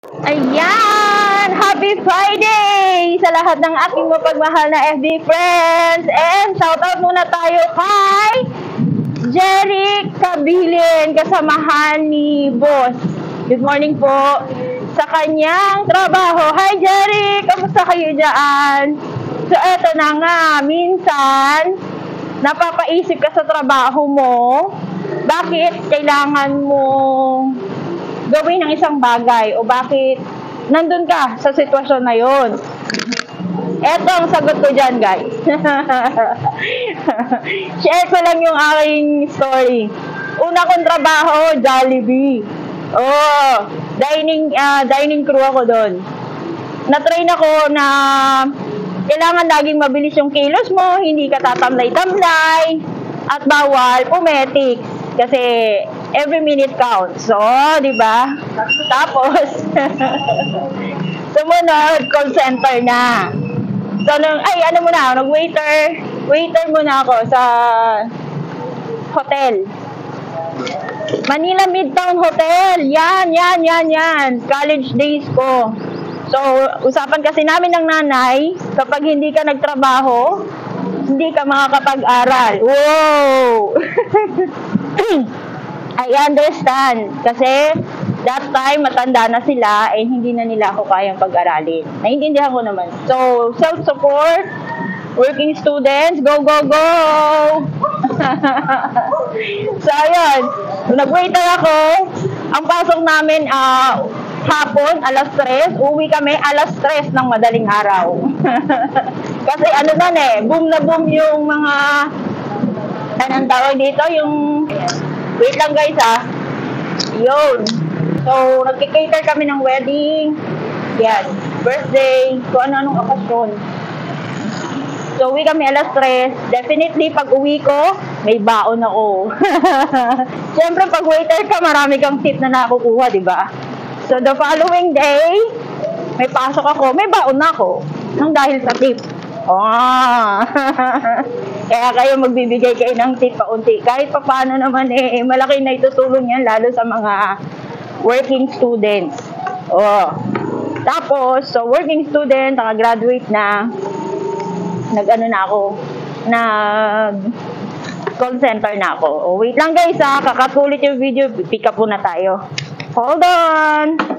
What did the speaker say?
Ayan! Happy Friday! Sa lahat ng aking mapagmahal na FB friends. And shoutout muna tayo kay Jeric Kabilin, kasamahan ni Boss. Good morning po sa kanyang trabaho. Hi Jeric! Kamusta kayo dyan? So eto na nga, minsan napapaisip ka sa trabaho mo, bakit kailangan mo gawin ng isang bagay o bakit nandun ka sa sitwasyon na yun. Eto ang sagot ko dyan, guys. Share ko lang yung aking story. Una kong trabaho, Jollibee. Oh, dining crew ako doon. Na-train ako na kailangan laging mabilis yung kilos mo, hindi ka tatamlay-tamlay, at bawal pumetics. Kasi every minute counts. So, di ba? Tapos, sumunod, call center na. So, waiter muna ako sa hotel. Manila Midtown Hotel. Yan. College days ko. So, usapan kasi namin ng nanay, kapag hindi ka nagtrabaho, hindi ka makakapag-aral. Wow! I understand. Kasi, that time, matanda na sila, hindi na nila ako kayang pag-aralin. Naiintindihan ko naman. So, self-support, working students, go, go, go! So, ayun. Nag-waiter ako. Ang pasok namin, hapon, alas 3. Uwi kami, alas 3 ng madaling araw. Kasi boom na boom yung mga, anong tawag dito, yung, wait lang guys yun. So, nagkikater kami ng wedding, yan, birthday, kung ano-anong okasyon. So, uwi kami alas 3. Definitely, pag uwi ko, may baon ako. Siyempre, pag waiter ka, marami kang tip na nakukuha, di ba? So, the following day, may pasok ako, may baon na ako. Nang dahil sa tip. Kaya kayo magbibigay kayo ng tip paunti. Kahit pa paano naman malaki na itutulong yan, lalo sa mga working students. Tapos, so working student, nakagraduate na, call center na ako. Wait lang guys kakatulit yung video, pick up muna tayo. Hold on!